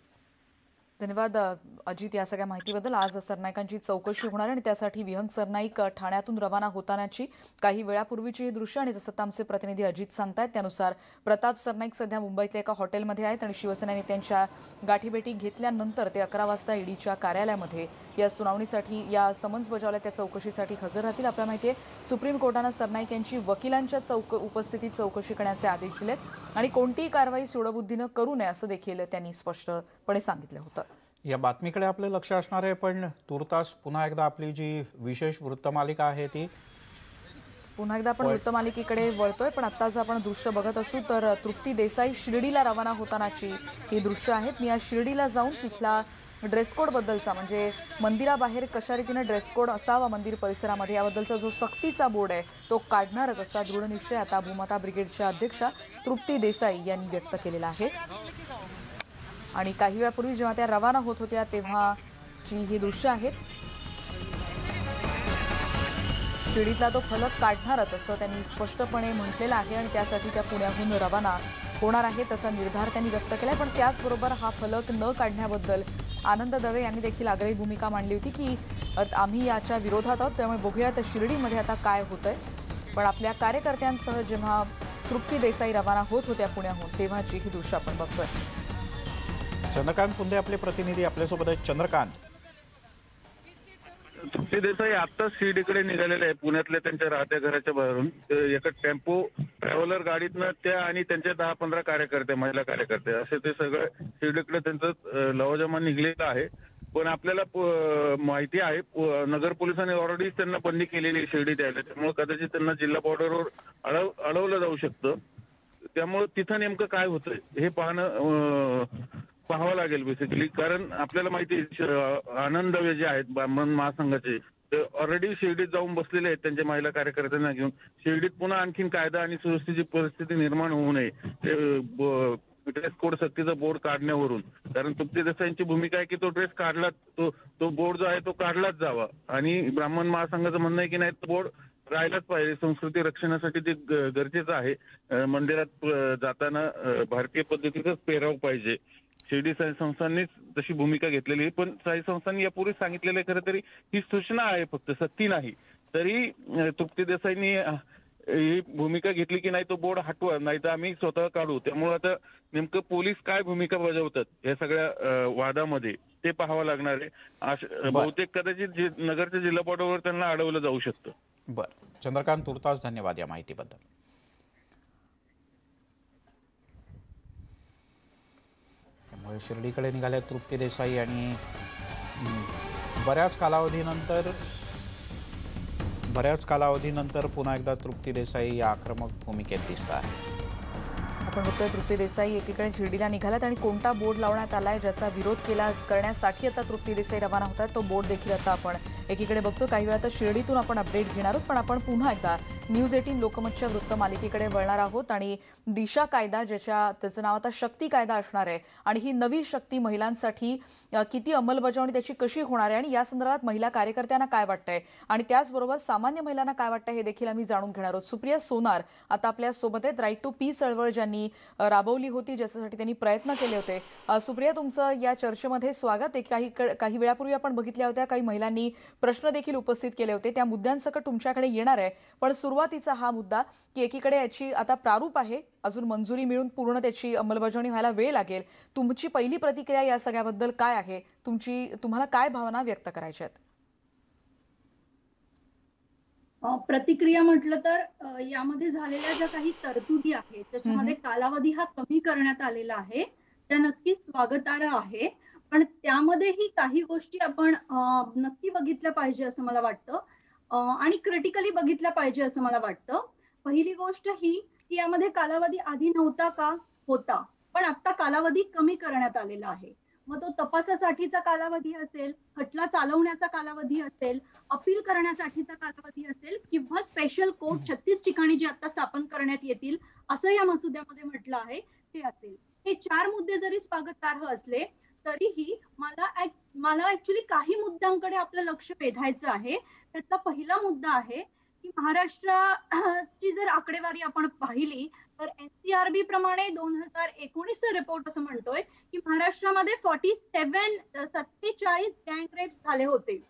धन्यवाद अजित या सगळ्या माहितीबद्दल. आज सरनाईकांची चौकशी होणार आणि त्यासाठी विहंग सरनाईक ठाण्यातून रवाना होतानाची काही वेळापूर्वीची ही दृश्य आणि जसं आमचे प्रतिनिधी अजित सांगतायत त्यानुसार प्रताप सरनाईक सध्या मुंबईतल्या एका हॉटेलमध्ये आहेत आणि शिवसेना नेत्यांच्या गाठीभेटी घेतल्यानंतर ते 11 वाजता ईडीच्या कार्यालयामध्ये या सुनावणीसाठी या समन्स बजावल्या त्या चौकशीसाठी हजर राहतील. आपल्याला माहिती आहे सुप्रीम कोर्टानं सरनाईक यांची वकिलांच्या उपस्थितीत चौकशी करण्याचे आदेश दिलेत आणि कोणतीही कारवाई सूडबुद्धीनं करू नये असं देखील त्यांनी स्पष्टपणे सांगितलं होतं. या बातमीकडे आपलं लक्ष असणार आहे, पण तुर्तास पुन्हा एकदा आपली जी विशेष वृत्तमालिका आहे ती पुन्हा एकदा आपण वृत्तमालिकेकडे वळतोय. पण आता जर आपण दृश्य बघत असू तर तृप्ती देसाई शिर्डीला रवाना होतानाची ही दृश्य आहेत. मी आज शिर्डीला जाऊन तिथला ड्रेस कोड बद्दलचा म्हणजे मंदिराबाहेर कशा रीतीने ड्रेस कोड असावा मंदिर परिसरामध्ये याबद्दलचा जो सक्तीचा बोर्ड आहे तो काढणारच असा दृढ निश्चय आता भूमाता ब्रिगेडच्या अध्यक्षा तृप्ती देसाई यांनी व्यक्त केलेला आहे. आणि काही वेळापूर्वी जेव्हा त्या रवाना होत होत्या तेव्हाची ही दृश्य आहेत. शिर्डीतला तो फलक काढणारच असं त्यांनी स्पष्टपणे म्हटलेलं आहे आणि त्यासाठी त्या पुण्याहून रवाना होणार आहेत असा निर्धार त्यांनी व्यक्त केलाय. पण त्याचबरोबर हा फलक न काढण्याबद्दल आनंद दवे यांनी देखील आग्रही भूमिका मांडली होती की आम्ही याच्या विरोधात आहोत, त्यामुळे बघूयात शिर्डीमध्ये आता काय होतंय. पण आपल्या कार्यकर्त्यांसह जेव्हा तृप्ती देसाई रवाना होत होत्या पुण्याहून तेव्हाची ही दृश्य आपण बघतोय. चंद्रकांत फुंदे आपले प्रतिनिधी आपल्यासोबत आहेत. चंद्रकांत, तृप्ती देसाई आत्ताच शिर्डीकडे निघालेले आहे पुण्यातल्या त्यांच्या राहत्या घराच्या बाहेरून. एका टेम्पो ट्रॅव्हलर गाडीतनं त्या आणि त्यांचे 10-15 कार्यकर्ते, महिला कार्यकर्ते असे ते सगळं शिर्डीकडे त्यांचं लवाजमा निघलेलं आहे. पण आपल्याला माहिती आहे नगर पोलिसांनी ऑलरेडी त्यांना बंदी केलेली आहे शिर्डीत यायला, त्यामुळे कदाचित त्यांना जिल्हा बॉर्डरवर अडवलं जाऊ शकतं. त्यामुळे तिथं नेमकं काय होतंय हे पाहावं लागेल बेसिकली. कारण आपल्याला माहिती आहे आनंद दवे जे आहेत ब्राह्मण महासंघाचे ते ऑलरेडी शिर्डीत जाऊन बसलेले आहेत त्यांच्या महिला कार्यकर्त्यांना घेऊन. शिर्डीत पुन्हा आणखीन कायदा आणि सुव्यवस्थेची परिस्थिती निर्माण होऊ नये ते ड्रेस कोड सक्तीचा बोर्ड काढण्यावरून. कारण तृप्ती देसाईंची भूमिका आहे की तो ड्रेस काढला, तो बोर्ड जो आहे तो काढलाच जावा. आणि ब्राह्मण महासंघाचं म्हणणं आहे की नाही तो बोर्ड राहिलाच पाहिजे, संस्कृती रक्षणासाठी ते गरजेचं आहे. मंदिरात जाताना भारतीय पद्धतीचाच पेहराव पाहिजे. शिर्डी साई संस्थांनीच तशी भूमिका घेतलेली आहे. पण साई संस्थांनी यापूर्वी सांगितलेलं आहे खरं तरी ही सूचना आहे, फक्त सक्ती नाही. तरी तृप्ती देसाईंनी ही भूमिका घेतली की नाही तो बोर्ड हटवा, नाही तर आम्ही स्वतः काढू. त्यामुळे आता नेमकं पोलीस काय भूमिका बजावतात या सगळ्या वादामध्ये ते पाहावं लागणार आहे. बहुतेक कदाचित नगरच्या जिल्हा बॉर्डरवर त्यांना अडवलं जाऊ शकतं. बरं, चंद्रकांत तुर्तास धन्यवाद या माहितीबद्दल. त्यामुळे शिर्डीकडे निघाल्या तृप्ती देसाई आणि बऱ्याच कालावधीनंतर पुन्हा एकदा तृप्ती देसाई या आक्रमक भूमिकेत दिसत आहे. आपण बघतोय तृप्ती देसाई एकीकडे शिर्डीला निघाल्यात आणि कोणता बोर्ड लावण्यात आलाय ज्याचा विरोध करण्यासाठी आता तृप्ती देसाई रवाना होत आहेत तो बोर्ड देखील आता आपण एकीकडे बघतो. काही वेळा तर शिर्डीतून आपण अपडेट घेणार आहोत, पण आपण पुन्हा एकदा न्यूज 18 लोकमतच्या वृत्तमालिकेकडे वळणार आहोत. आणि दिशा कायदा त्याचं नाव आता शक्ती कायदा असणार आहे आणि ही नवी शक्ती महिलांसाठी किती अंमलबजावणी त्याची कशी होणार आहे आणि या संदर्भात महिला कार्यकर्त्यांना काय वाटतंय आणि त्याचबरोबर सामान्य महिलांना काय वाटतंय हे देखील आम्ही जाणून घेणार आहोत. सुप्रिया सोनार आता आपल्या सोबत आहेत. राईट टू पीस चळवळ ज्यांनी राबवली होती, ज्याच्यासाठी त्यांनी प्रयत्न केले होते. सुप्रिया, तुमचं या चर्चेमध्ये स्वागत आहे. काही वेळापूर्वी आपण बघितल्या होत्या काही महिलांनी प्रश्न देखील उपस्थित केले होते, त्या मुद्द्यांसकट तुमच्याकडे येणार आहे. पण सुरुवातीचा हा मुद्दा की एकीकडे याची आता प्रारूप आहे, अजून मंजुरी मिळून पूर्ण त्याची अंमलबजावणी व्हायला वेळ लागेल. तुमची पहिली प्रतिक्रिया या सगळ्याबद्दल काय आहे? तुम्हाला काय भावना व्यक्त करायच्या आहेत? प्रतिक्रिया म्हटलं तर यामध्ये झालेल्या ज्या काही तरतुदी आहेत त्याच्यामध्ये कालावधी हा कमी करण्यात आलेला आहे, त्या नक्कीच स्वागतार्ह आहे. पण त्यामध्येही काही गोष्टी आपण नक्की बघितल्या पाहिजे असं मला वाटतं आणि क्रिटिकली बघितल्या पाहिजे असं मला वाटतं. पहिली गोष्ट ही की यामध्ये कालावधी आधी नव्हता का? होता, पण आता कालावधी कमी करण्यात आलेला आहे. मग तो तपासासाठीचा कालावधी असेल, खटला चालवण्याचा कालावधी असेल, अपील करण्यासाठीचा कालावधी असेल किंवा स्पेशल कोर्ट 36 ठिकाणी जे आता स्थापन करण्यात येतील असं या मसुद्यामध्ये म्हटलं आहे ते असेल. हे 4 मुद्दे जरी स्वागतार्ह असले तरीही मला ऍक्च्युली काही मुद्द्यांकडे आपलं लक्ष वेधायचं आहे. त्यातला पहिला मुद्दा आहे की महाराष्ट्राची जर आकडेवारी आपण पाहिली तर NCRB प्रमाणे 2019चा रिपोर्ट असं म्हणतोय की महाराष्ट्रामध्ये 47 गँग रेप्स झाले होते.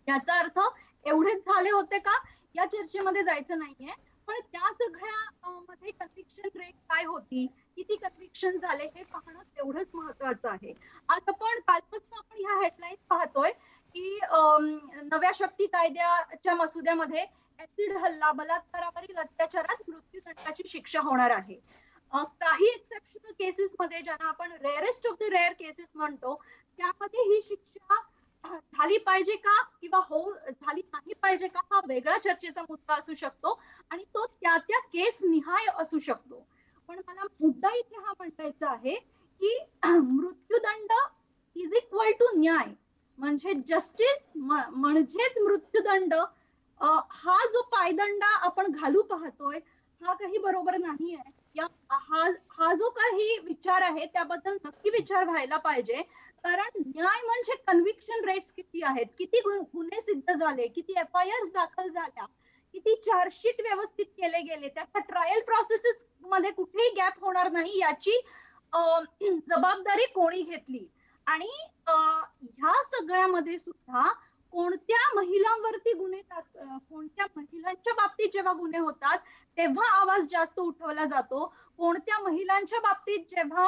याचा अर्थ एवढेच झाले होते का या चर्चेमध्ये जायचं नाहीये, पण त्या सगळ्या मध्ये कन्व्हिक्शन रेट काय होती, किती कन्व्हिक्शन झाले हे पाहणं तेवढंच महत्वाचं आहे. आज कालपासून आपण ह्या हेडलाईन्स पाहतोय की नव्या शक्ती कायद्याच्या मसुद्यामध्ये ऍसिड हल्ला, बलात्कारावरील अत्याचारात मृत्यूदंडाची शिक्षा होणार आहे. काही एक्सेप्शनल केसेस मध्ये ज्यांना आपण rarest of the rare cases म्हणतो त्यामध्ये ही शिक्षा झाली पाहिजे का किंवा झाली नाही पाहिजे का हा वेगळा चर्चेचा मुद्दा असू शकतो आणि तो त्या केस निहाय असू शकतो. पण मला मुद्दा इथे हा म्हणायचा आहे की मृत्यूदंड इज इक्वल टू न्याय, म्हणजे जस्टिस म्हणजेच मृत्यूदंड. हा जो पायदंड आपण घालू पाहतोय हा काही बरोबर नाहीये. हा जो काही विचार आहे त्याबद्दल नक्की विचार व्हायला पाहिजे. कारण न्याय म्हणजे कन्व्हिक्शन रेट्स किती आहेत, किती गुन्हे सिद्ध झाले, किती FIRs दाखल झाल्या, किती चार्जशीट व्यवस्थित केले गेले, त्याच्या ट्रायल प्रोसेसेस मध्ये कुठेही गॅप होणार नाही याची जबाबदारी कोणी घेतली. आणि ह्या सगळ्यामध्ये सुद्धा कोणत्या महिलांवरती कोणत्या महिलांच्या बाबतीत जेव्हा गुन्हे होतात तेव्हा आवाज जास्त उठवला जातो, कोणत्या महिलांच्या बाबतीत जेव्हा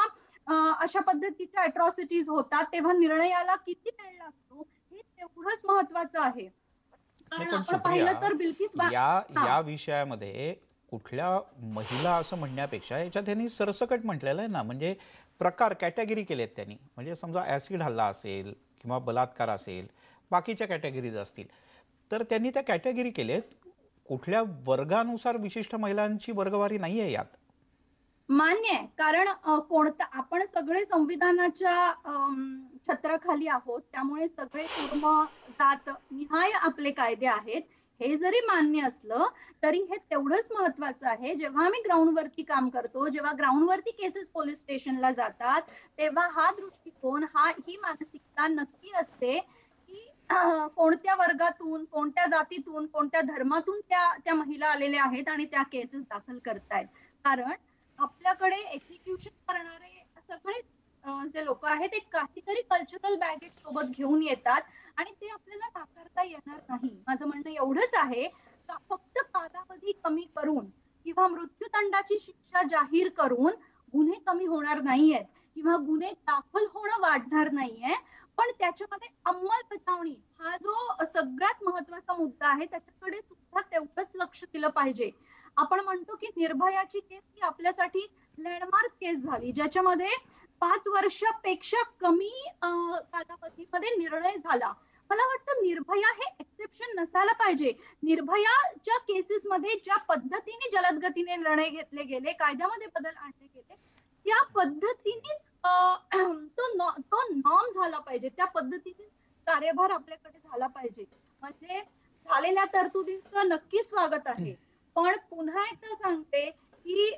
अशा पद्धतीच्या अट्रॉसिटीज होतात तेव्हा निर्णयाला किती वेळ लागतो, हे तेवढंच महत्वाचं आहे. नाही, कारण पण आपण पाहिलं तर सुप्रिया, बिल्किस या विषयामध्ये कुठल्या महिला असं म्हणण्यापेक्षा याच्यात त्यांनी सरसकट म्हटलेलं आहे ना, म्हणजे प्रकार कॅटेगरी केलेत त्यांनी. म्हणजे समजा ॲसिड हल्ला असेल किंवा बलात्कार असेल, बाकीच्या कॅटेगरीज असतील, तर त्यांनी त्या कॅटेगरी केलेत. कुठल्या वर्गानुसार विशिष्ट महिलांची वर्गवारी नाही आहे यात. मान्य आहे, कारण कोणता आपण सगळे संविधानाच्या छत्राखाली आहोत, त्यामुळे सगळे धर्म जात निहाय आपले कायदे आहेत. हे जरी मान्य असलं तरी हे तेवढंच महत्वाचं आहे. जेव्हा आम्ही ग्राउंडवरती काम करतो, जेव्हा ग्राउंडवरती केसेस पोलीस स्टेशनला जातात, तेव्हा हा दृष्टिकोन, ही मानसिकता नक्की असते की कोणत्या वर्गातून, कोणत्या जातीतून, कोणत्या धर्मातून त्या महिला आलेल्या आहेत आणि त्या केसेस दाखल करतायत. कारण आपल्याकडे एक्झिक्युशन करणारे सगळेच जे लोक आहेत ते काहीतरी कल्चरल बॅगेज सोबत घेऊन येतात आणि ते आपल्याला नाकारता येणार नाही. माझं म्हणणं एवढंच आहे का फक्त कालावधी कमी करून किंवा मृत्यूदंडाची शिक्षा जाहीर करून गुन्हे कमी होणार नाहीयेत किंवा गुन्हे दाखल होणं वाढणार नाहीये, पण त्याच्यामध्ये अंमलबजावणी हा जो सगळ्यात महत्वाचा मुद्दा आहे त्याच्याकडे सुद्धा तेवढंच लक्ष दिलं पाहिजे. आपण म्हणतो की निर्भयाची केस ही आपल्यासाठी लँडमार्क केस झाली, ज्याच्यामध्ये 5 वर्षापेक्षा कमी कालावधीमध्ये निर्णय झाला. मला वाटतं निर्भया हे एक्सेप्शन नसायला पाहिजे. निर्भयाच्या केसेसमध्ये ज्या पद्धतीने जलद गतीने निर्णय घेतले गेले, कायद्यामध्ये बदल आणले गेले, त्या पद्धतीनेच तो नॉर्म झाला पाहिजे. त्या पद्धतीने कार्यभार आपल्याकडे झाला पाहिजे. म्हणजे झालेल्या तरतुदींचं नक्की स्वागत आहे, पण पुन्हा एकदा सांगते की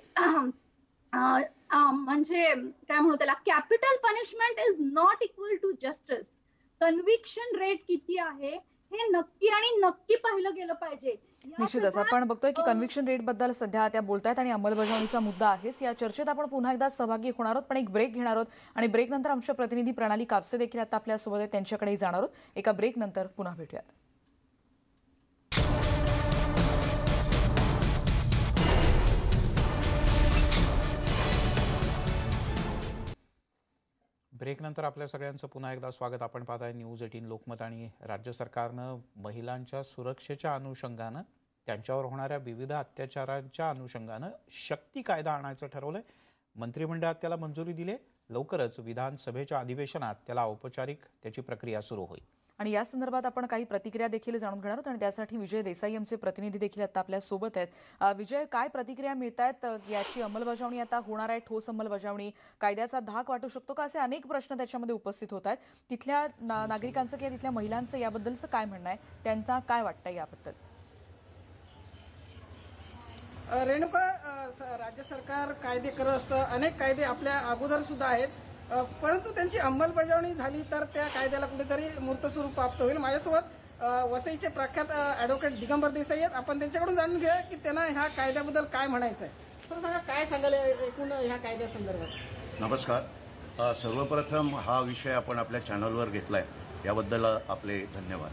म्हणजे काय म्हणू त्याला, capital punishment is not equal to justice. Conviction rate किती आहे हे नक्की आणि नक्की पाहिलं गेलं पाहिजे. निश्चितच आपण बघतोय की कन्व्हिक्शन रेट बद्दल सध्या त्या बोलतायत आणि अंमलबजावणीचा मुद्दा आहेच. या चर्चेत आपण पुन्हा एकदा सहभागी होणार आहोत, पण एक ब्रेक घेणार आहोत आणि ब्रेक नंतर आमच्या प्रतिनिधी प्रणाली कापसे देखील आता आपल्यासोबत आहेत, त्यांच्याकडेही जाणार आहोत. एका ब्रेक नंतर पुन्हा भेटूयात. ब्रेकनंतर आपल्या सगळ्यांचं पुन्हा एकदा स्वागत. आपण पाहताय न्यूज 18 लोकमत. आणि राज्य सरकारनं महिलांच्या सुरक्षेच्या अनुषंगानं, त्यांच्यावर होणाऱ्या विविध अत्याचारांच्या अनुषंगानं शक्ती कायदा आणायचं ठरवलंय. मंत्रिमंडळात त्याला मंजुरी दिली. लवकरच विधानसभेच्या अधिवेशनात त्याला औपचारिक त्याची प्रक्रिया सुरू होईल. आणि या संदर्भात आपण काही प्रतिक्रिया देखील जाणून घेणार आहोत आणि त्यासाठी विजय देसाई आमचे प्रतिनिधी देखील आता आपल्या सोबत आहेत. विजय, काय प्रतिक्रिया मिळत आहेत? याची अंमलबजावणी आता होणार आहे, ठोस अंमलबजावणी, कायद्याचा धाक वाटू शकतो का, असे अनेक प्रश्न त्याच्यामध्ये उपस्थित होत आहेत. तिथल्या नागरिकांचं किंवा तिथल्या महिलांचं याबद्दलचं काय म्हणणं आहे, त्यांचा काय वाटतंय याबद्दल? रेणुका, राज्य सरकार कायदे करत असतं, अनेक कायदे आपल्या अगोदर सुद्धा आहेत, परंतु त्यांची अंमलबजावणी झाली तर त्या कायद्याला कुठेतरी मूर्त स्वरूप प्राप्त होईल. माझ्यासोबत वसईचे प्रख्यात ॲडव्होकेट दिगंबर देसाई आहेत. आपण त्यांच्याकडून जाणून घेऊया की त्यांना ह्या कायद्याबद्दल काय म्हणायचं आहे. तर सांगा, काय सांगाल एकूण ह्या कायद्यासंदर्भात? नमस्कार. सर्वप्रथम हा विषय आपण आपल्या चॅनलवर घेतलाय, याबद्दल आपले धन्यवाद.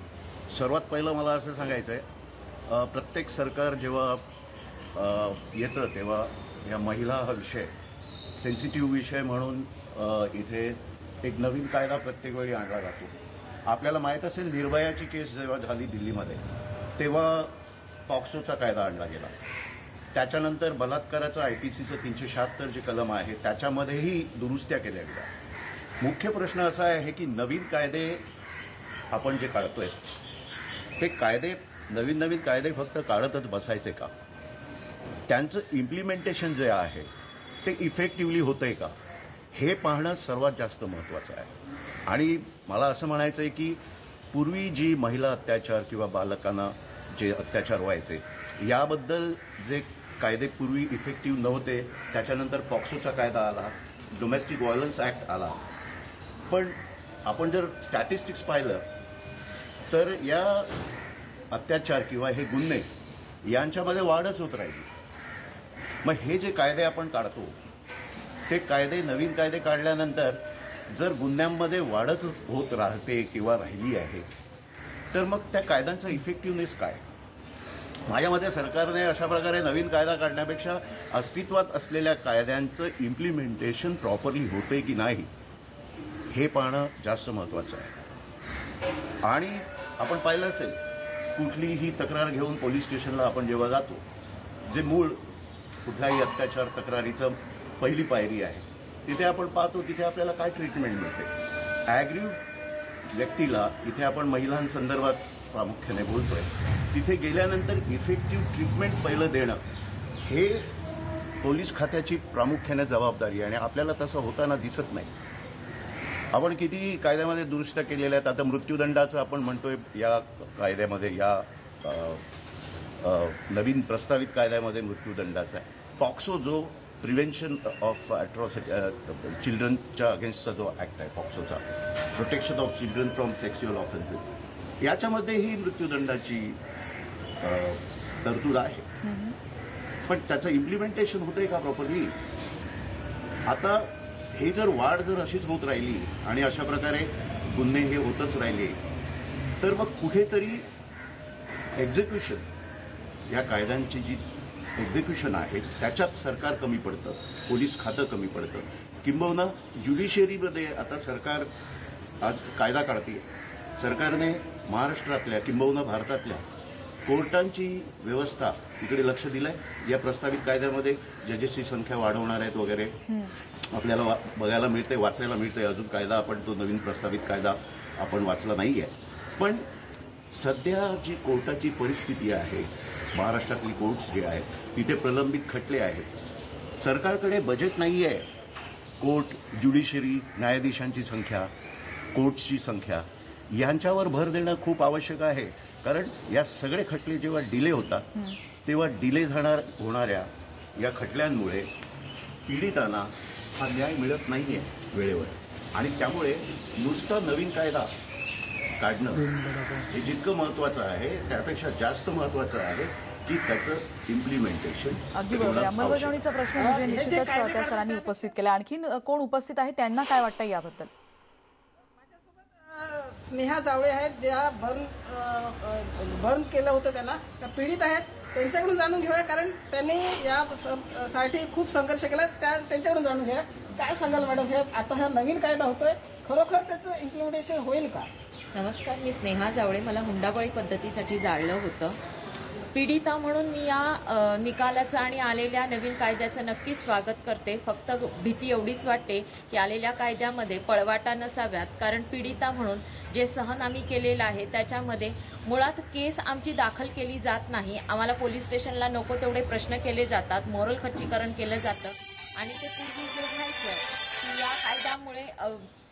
सर्वात पहिलं मला असं सांगायचं आहे, प्रत्येक सरकार जेव्हा येतं तेव्हा या महिला हा विषय सेन्सिटिव्ह विषय म्हणून इथे एक नवीन कायदा प्रत्येक वेळी आणला जातो. आपल्याला माहीत असेल, निर्भयाची केस जेव्हा झाली दिल्लीमध्ये तेव्हा पॉक्सोचा कायदा आणला गेला. त्याच्यानंतर बलात्काराचं IPCचं 376 जे कलम आहे त्याच्यामध्येही दुरुस्त्या केल्या गेल्या. मुख्य प्रश्न असा आहे की नवीन कायदे आपण जे काढतोय ते कायदे, नवीन कायदे फक्त काढतच बसायचे का? त्यांचं इम्प्लिमेंटेशन जे आहे ते इफेक्टिव्हली होतंय का, हे पाहणं सर्वात जास्त महत्त्वाचं आहे. आणि मला असं म्हणायचं आहे की पूर्वी जी महिला अत्याचार किंवा बालकांना जे अत्याचार व्हायचे याबद्दल जे कायदे पूर्वी इफेक्टिव्ह नव्हते, त्याच्यानंतर पॉक्सोचा कायदा आला, डोमेस्टिक व्हायलन्स ॲक्ट आला, पण आपण जर स्टॅटिस्टिक्स पाहिलं तर या अत्याचार किंवा हे गुन्हे यांच्यामध्ये वाढच होत राहिली. मग हे जे कायदे आपण काढतो ते कायदे, नवीन कायदे काढल्यानंतर जर गुन्ह्यांमध्ये वाढच होत राहते किंवा राहिली आहे तर मग त्या कायद्यांचा इफेक्टिव्हनेस काय? माझ्या मते सरकारने अशा प्रकारे नवीन कायदा काढण्यापेक्षा अस्तित्वात असलेल्या कायद्यांचं इम्प्लिमेंटेशन प्रॉपरली होते की नाही हे पाहणं जास्त महत्त्वाचं आहे. आणि आपण पाहिलं असेल कुठलीही तक्रार घेऊन पोलीस स्टेशनला आपण जेव्हा जातो, जे मूळ कुठल्याही अत्याचार तक्रारीचं पहिली पायरी आहे, तिथे आपण पाहतो तिथे आपल्याला काय ट्रीटमेंट मिळते. ॲग्रीव्ह व्यक्तीला इथे आपण महिलांसंदर्भात प्रामुख्याने बोलतोय, तिथे गेल्यानंतर इफेक्टिव्ह ट्रीटमेंट पहिलं देणं हे पोलीस खात्याची प्रामुख्याने जबाबदारी आहे आणि आपल्याला तसं होताना दिसत नाही. आपण किती कायद्यामध्ये दुरुस्त्या केलेल्या आहेत. आता मृत्यूदंडाचं आपण म्हणतोय या कायद्यामध्ये, या नवीन प्रस्तावित कायद्यामध्ये मृत्यूदंडाचा आहे. पॉक्सो जो प्रिव्हेन्शन ऑफ अॅट्रॉसिटी चिल्ड्रनच्या अगेन्स्टचा जो ऍक्ट आहे पॉक्सोचा, protection of children from sexual offences, याच्यामध्येही मृत्यूदंडाची तरतूद आहे. पण त्याचं इम्प्लिमेंटेशन होतंय का प्रॉपरली? आता हे जर वाढ जर अशीच होत राहिली आणि अशा प्रकारे गुन्हे हे होतच राहिले, तर मग कुठेतरी एक्झिक्युशन, या कायद्यांची जी एक्झिक्युशन आहे त्याच्यात सरकार कमी पडतं, पोलीस खातं कमी पडतं. किंबहुना ज्युडिशियरीमध्ये आता सरकार आज कायदा काढते. सरकारने महाराष्ट्रातल्या किंबहुना भारतातल्या कोर्टांची व्यवस्था इकडे लक्ष दिलंय. या प्रस्तावित कायद्यामध्ये जजेसची संख्या वाढवणार आहेत वगैरे आपल्याला बघायला मिळते, वाचायला मिळते. अजून कायदा आपण तो नवीन प्रस्तावित कायदा आपण वाचला नाहीये. पण सध्या जी कोर्टाची परिस्थिती आहे, महाराष्ट्रातली कोर्ट्स जे आहेत तिथे प्रलंबित खटले आहेत. सरकारकडे बजेट नाही आहे. कोर्ट, ज्युडिशरी, न्यायाधीशांची संख्या, कोर्ट्सची संख्या यांच्यावर भर देणं खूप आवश्यक आहे. कारण या सगळे खटले जेव्हा डिले होतात तेव्हा डिले होणाऱ्या या खटल्यांमुळे पीडितांना हा न्याय मिळत नाहीये वेळेवर. आणि त्यामुळे नुसता नवीन कायदा काढणं हे जितकं महत्वाचं आहे त्यापेक्षा जास्त महत्वाचं आहे की त्याचं इम्प्लिमेंटेशन. अगदी बरोबर. अंमलबजावणीचा प्रश्न म्हणजे निश्चितच त्या सरांनी उपस्थित केला. आणखीन कोण उपस्थित आहे, त्यांना काय वाटतं याबद्दल? स्नेहा जावळे आहेत, ज्या भरण केलं होतं त्यांना, त्या पीडित आहेत. त्यांच्याकडून जाणून घेऊया, कारण त्यांनी या साठी खूप संघर्ष केला. त्यांच्याकडून जाणून घेऊया. काय सांगाल मॅडम, हे आता हा नवीन कायदा होतोय, खरोखर त्याचं इम्प्लिमेंटेशन होईल का? नमस्कार, मी स्नेहा जावळे. मला हुंडाबळी पद्धतीसाठी जाळलं होतं. पीडिता म्हणून मी या निकालाचं आणि आलेल्या नवीन कायद्याचं नक्कीच स्वागत करते. फक्त भीती एवढीच वाटते की आलेल्या कायद्यामध्ये पळवाटा नसाव्यात, कारण पीडिता म्हणून जे सहन आम्ही केलेलं आहे त्याच्यामध्ये मुळात केस आमची दाखल केली जात नाही. आम्हाला पोलीस स्टेशनला नको तेवढे प्रश्न केले जातात, मोरल खच्चीकरण केलं जातं. आणि ते पूर्वी जे व्हायचं की या कायद्यामुळे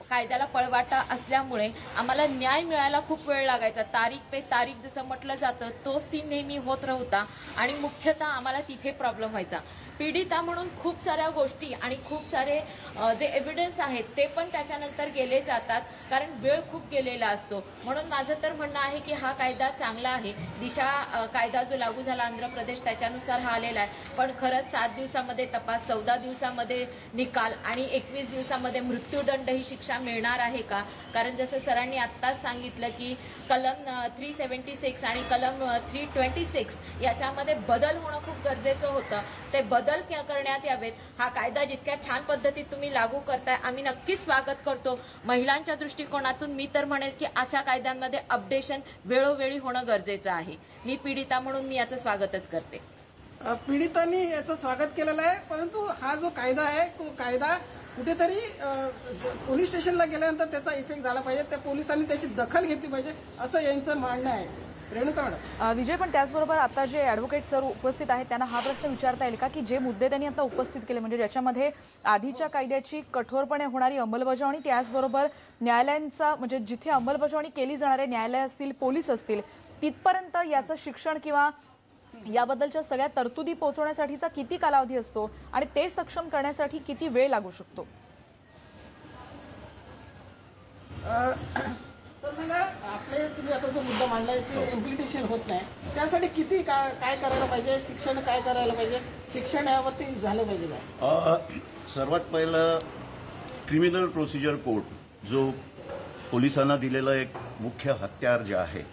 कायद्याला पळवाटा असल्यामुळे आम्हाला न्याय मिळायला खूप वेळ लागायचा. तारीख पे तारीख जसं म्हटलं जातं तो सीन नेहमी होत होता आणि मुख्यतः आम्हाला तिथे प्रॉब्लेम व्हायचा. पीडिता म्हणून खूप साऱ्या गोष्टी आणि खूप सारे जे एव्हिडन्स आहेत ते पण त्याच्यानंतर गेले जातात, कारण वेळ खूप गेलेला असतो. म्हणून माझं तर म्हणणं आहे की हा कायदा चांगला आहे. दिशा कायदा जो लागू झाला आंध्र प्रदेश त्याच्यानुसार हा आलेला आहे. पण खरंच 7 दिवसामध्ये तपास, 14 दिवसामध्ये निकाल आणि 21 दिवसामध्ये मृत्यूदंड ही शिक्षा मिळणार आहे का? कारण जसं सरांनी आत्ताच सांगितलं की कलम 376 आणि कलम 326 याच्यामध्ये बदल होणं खूप गरजेचं होतं. ते बदल करण्यात यावेत. हा कायदा जितक्या छान पद्धतीत तुम्ही लागू करताय आम्ही नक्कीच स्वागत करतो. महिलांच्या दृष्टिकोनातून मी तर म्हणेल की अशा कायद्यांमध्ये अपडेशन वेळोवेळी होणं गरजेचं आहे. मी पीडिता म्हणून मी याचं स्वागतच करते. पीडितांनी याचं स्वागत केलेलं आहे, परंतु हा जो कायदा आहे तो कायदा कुठेतरी पोलीस स्टेशनला गेल्यानंतर त्याचा इफेक्ट झाला पाहिजे. त्या पोलिसांनी त्याची दखल घेतली पाहिजे असं यांचं म्हणणं आहे. रेणुका मॅडम. विजय, पण त्याचबरोबर आता जे ॲडव्होकेट सर उपस्थित आहेत त्यांना हा प्रश्न विचारता येईल का की जे मुद्दे त्यांनी आता उपस्थित केले, म्हणजे ज्याच्यामध्ये आधीच्या कायद्याची कठोरपणे होणारी अंमलबजावणी, त्याचबरोबर न्यायालयांचा म्हणजे जिथे अंमलबजावणी केली जाणारे न्यायालय असतील, पोलीस असतील, तिथपर्यंत याचं शिक्षण किंवा याबद्दलच्या सगळ्या तरतुदी पोहोचवण्यासाठीचा किती कालावधी असतो आणि ते सक्षम करण्यासाठी किती वेळ लागू शकतो? तर सांगा, आपले तुम्ही आता जो मुद्दा मांडलाय ते इम्प्लिमेंटेशन होत नाही, त्यासाठी किती काय करायला पाहिजे? शिक्षण काय करायला पाहिजे? शिक्षण यावरती झालं पाहिजे का? सर्वात पहिलं क्रिमिनल प्रोसिजर कोड जो पोलिसांना दिलेलं एक मुख्य हत्यार जे आहे,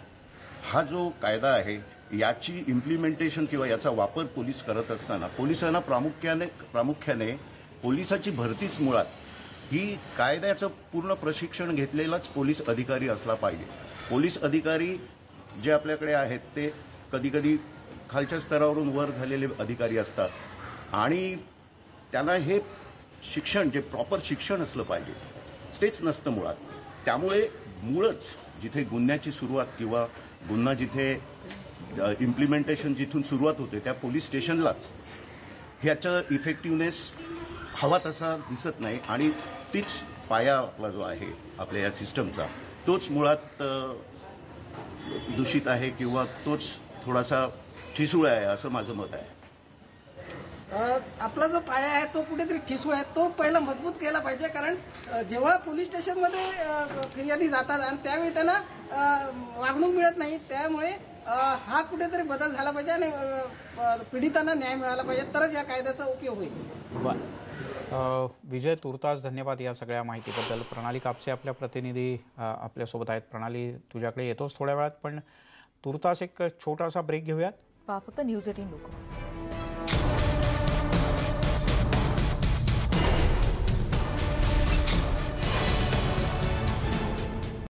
हा जो कायदा आहे याची इम्प्लिमेंटेशन किंवा याचा वापर पोलीस करत असताना पोलिसांना प्रामुख्याने पोलिसाची भरतीच मुळात ही कायद्याचं पूर्ण प्रशिक्षण घेतलेलाच पोलीस अधिकारी असला पाहिजे. पोलीस अधिकारी जे आपल्याकडे आहेत ते कधीकधी खालच्या स्तरावरून वर झालेले अधिकारी असतात आणि त्यांना हे शिक्षण जे प्रॉपर शिक्षण असलं पाहिजे तेच नसतं मुळात. त्यामुळे मुळच जिथे गुन्ह्याची सुरुवात किंवा गुन्हा जिथे इम्प्लिमेंटेशन जिथून सुरुवात होते त्या पोलीस स्टेशनलाच ह्याचा इफेक्टिव्हनेस हवा तसा दिसत नाही आणि तीच पाया आपला जो आहे आपल्या या सिस्टमचा तोच मुळात दूषित आहे किंवा तोच थोडासा ठिसूळ आहे असं माझं मत आहे. आपला जो पाया आहे तो कुठेतरी ठिसूळ आहे, तो पहिला मजबूत केला पाहिजे. कारण जेव्हा पोलीस स्टेशनमध्ये फिर्यादी जातात आणि त्यावेळी त्यांना वागणूक मिळत नाही, त्यामुळे हा कुठेतरी बदल झाला पाहिजे आणि पीडितांना न्याय मिळाला पाहिजे, तरच या कायद्याचा उपयोग होईल. विजय तुर्तास धन्यवाद या सगळ्या माहितीबद्दल. प्रणाली कापसे आपल्या प्रतिनिधी आपल्यासोबत आहेत. प्रणाली, तुझ्याकडे येतोच थोड्या वेळात, पण तुर्तास एक छोटासा ब्रेक घेऊयात. फक्त न्यूज 18 लोक.